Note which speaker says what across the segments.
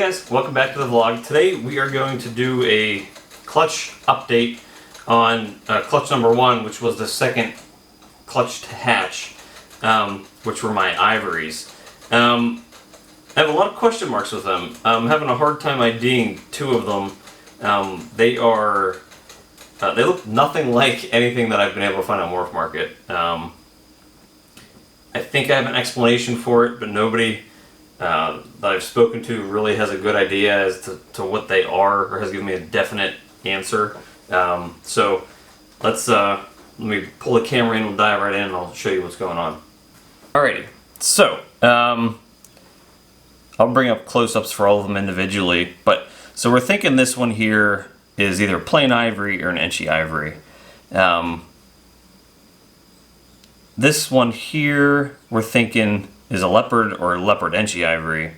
Speaker 1: guys, welcome back to the vlog. Today we are going to do a clutch update on clutch number 1, which was the second clutch to hatch, which were my Ivories. I have a lot of question marks with them. I'm having a hard time IDing 2 of them. They look nothing like anything that I've been able to find on Morph Market. I think I have an explanation for it, but nobody that I've spoken to really has a good idea as to what they are, or has given me a definite answer. So let me pull the camera in, we'll dive right in, and I'll show you what's going on. Alrighty, so I'll bring up close-ups for all of them individually, but so we're thinking this one here is either plain ivory or an etchy ivory. This one here we're thinking is a leopard or a leopard etchy ivory.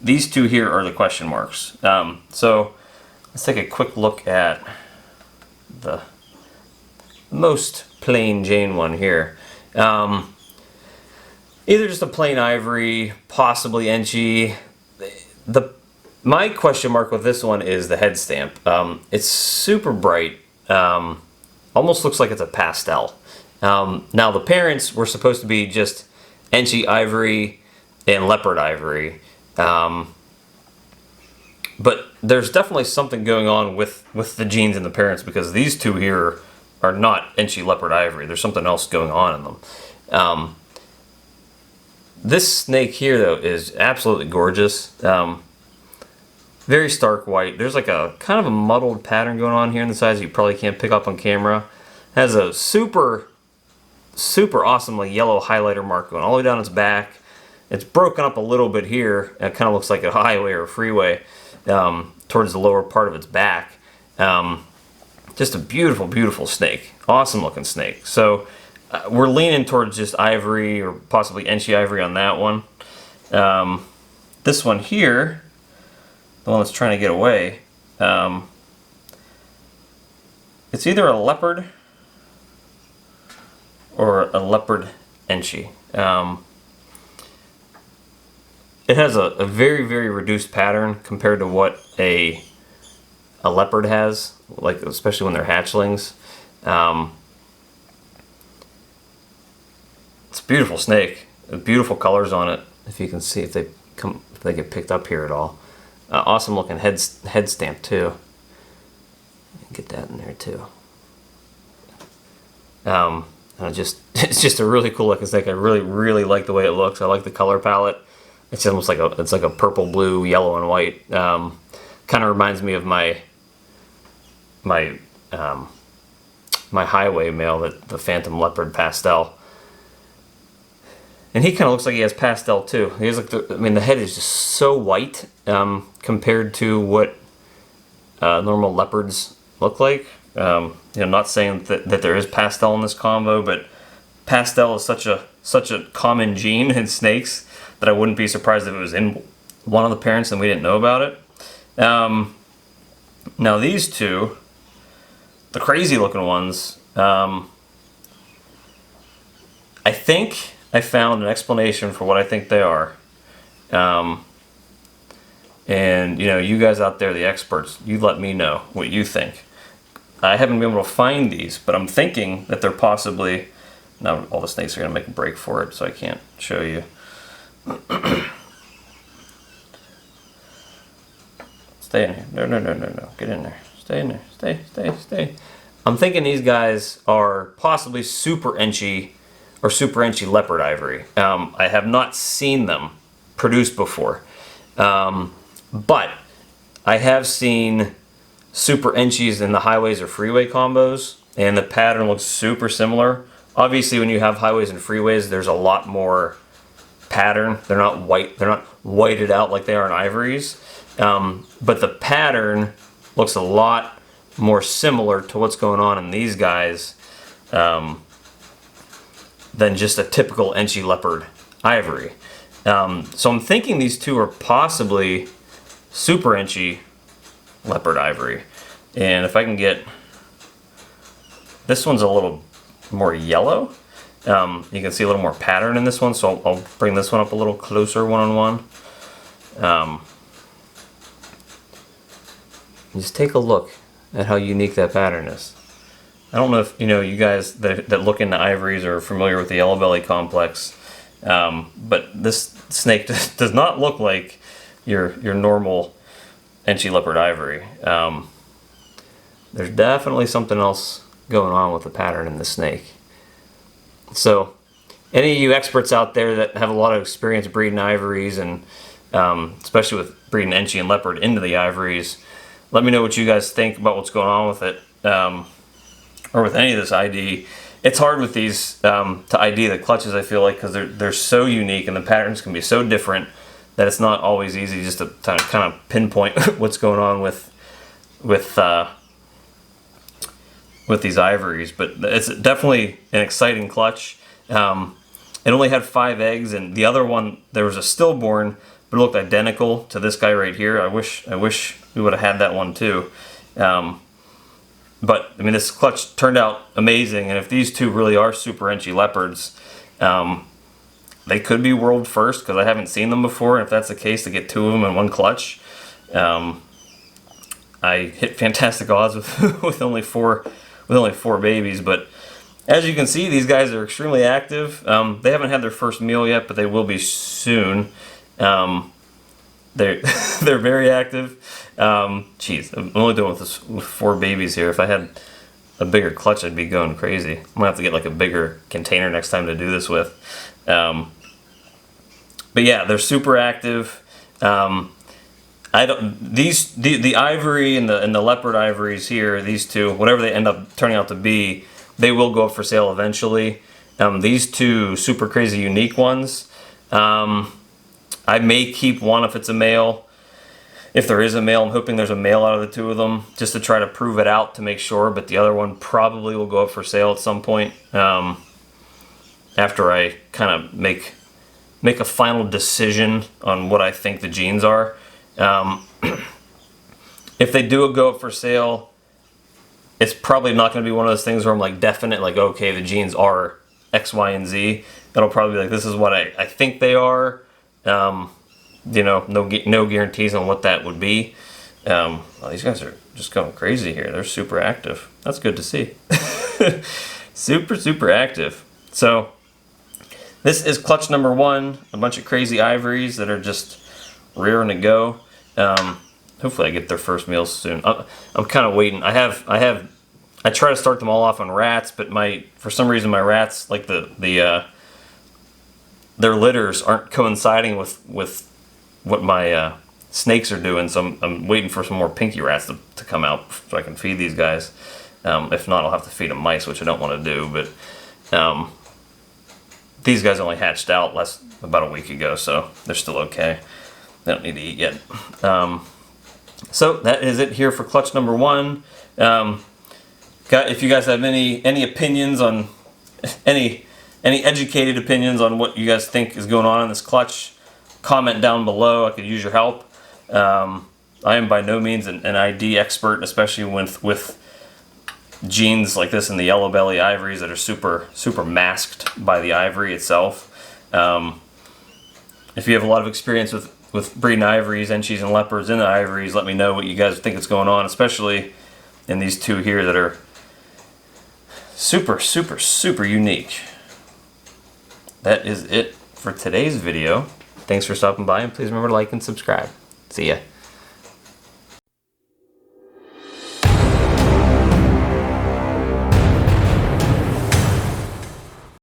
Speaker 1: These 2 here are the question marks. So let's take a quick look at the most plain Jane one here. Either just a plain ivory, possibly etchy. My question mark with this one is the head stamp. It's super bright, almost looks like it's a pastel. Now the parents were supposed to be just etchy ivory and leopard ivory, but there's definitely something going on with the genes in the parents, because these 2 here are not etchy leopard ivory. There's something else going on in them. This snake here though is absolutely gorgeous. Very stark white. There's like a kind of a muddled pattern going on here in the sides you probably can't pick up on camera. Has a super awesome like yellow highlighter mark going all the way down its back. It's broken up a little bit here. It kind of looks like a highway or a freeway towards the lower part of its back. Just a beautiful snake. Awesome looking snake. So we're leaning towards just ivory or possibly etchy ivory on that one. This one here, the one that's trying to get away, it's either a leopard or a leopard etchy. It has a very reduced pattern compared to what a leopard has, like especially when they're hatchlings. It's a beautiful snake, beautiful colors on it. If you can see, if they get picked up here at all. Awesome looking head stamp too. Get that in there too. It's just a really cool looking snake. I really like the way it looks. I like the color palette. It's almost like a purple, blue, yellow, and white. Kind of reminds me of my highway male, the Phantom Leopard pastel. And he kind of looks like he has pastel too. He has like the head is just so white compared to what normal leopards look like. I'm not saying that there is pastel in this combo, but pastel is such a common gene in snakes that I wouldn't be surprised if it was in one of the parents and we didn't know about it. Now these 2, the crazy looking ones, I think I found an explanation for what I think they are. And you guys out there, the experts, you let me know what you think. I haven't been able to find these, but I'm thinking that they're possibly... Now all the snakes are going to make a break for it, so I can't show you. Stay in here. No. Get in there. Stay in there. Stay. I'm thinking these guys are possibly super etchy or super etchy leopard ivory. I have not seen them produced before. But I have seen super etchies in the highways or freeway combos, and the pattern looks super similar. Obviously, when you have highways and freeways, there's a lot more pattern. They're not whited out like they are in ivories. But the pattern looks a lot more similar to what's going on in these guys than just a typical etchy leopard ivory. So I'm thinking these 2 are possibly super etchy leopard ivory. And if I can get... This one's a little more yellow. You can see a little more pattern in this one, so I'll bring this one up a little closer one-on-one. Just take a look at how unique that pattern is. I don't know if you guys that look into ivories are familiar with the yellow belly complex, but this snake does not look like your normal Enchi leopard ivory. There's definitely something else going on with the pattern in the snake. So, any of you experts out there that have a lot of experience breeding ivories, and especially with breeding Enchi and leopard into the ivories, let me know what you guys think about what's going on with it, or with any of this ID. It's hard with these to ID the clutches, I feel like, because they're so unique and the patterns can be so different that it's not always easy just to kind of pinpoint what's going on with these ivories. But it's definitely an exciting clutch. It only had 5 eggs, and the other one, there was a stillborn, but it looked identical to this guy right here. I wish we would have had that one too. But I mean, this clutch turned out amazing, and if these two really are super Enchi leopards, they could be world first, because I haven't seen them before. And if that's the case, to get 2 of them in one clutch, I hit fantastic odds with only four babies. But as you can see, these guys are extremely active. They haven't had their first meal yet, but they will be soon. They're very active. Geez, I'm only doing this with 4 babies here. If I had a bigger clutch, I'd be going crazy. I'm gonna have to get like a bigger container next time to do this with. But yeah, they're super active. The ivory and the leopard ivories here, these two, whatever they end up turning out to be, they will go up for sale eventually. These two super crazy unique ones, I may keep one if it's a male. If there is a male, I'm hoping there's a male out of the 2 of them, just to try to prove it out to make sure. But the other one probably will go up for sale at some point, after I kind of make a final decision on what I think the genes are. If they do go up for sale, it's probably not going to be one of those things where I'm like definite, like, okay, the genes are X, Y, and Z. It'll probably be like, this is what I think they are. No guarantees on what that would be. Well, these guys are just going crazy here. They're super active. That's good to see. Super active. So this is clutch number 1. A bunch of crazy ivories that are just rearing to go. Hopefully I get their first meals soon. I'm kind of waiting. I try to start them all off on rats, but for some reason my rats, like their litters aren't coinciding with what my snakes are doing, so I'm waiting for some more pinky rats to come out so I can feed these guys. If not, I'll have to feed them mice, which I don't want to do. But these guys only hatched out about a week ago, so they're still okay. They don't need to eat yet. So that is it here for clutch number 1. If you guys have any opinions on any educated opinions on what you guys think is going on in this clutch, comment down below. I could use your help. I am by no means an ID expert, especially with genes like this in the yellow belly ivories that are super masked by the ivory itself. If you have a lot of experience with breeding ivories, Enchis, and leopards in the ivories, let me know what you guys think is going on, especially in these 2 here that are super unique. That is it for today's video. Thanks for stopping by, and please remember to like and subscribe. See ya.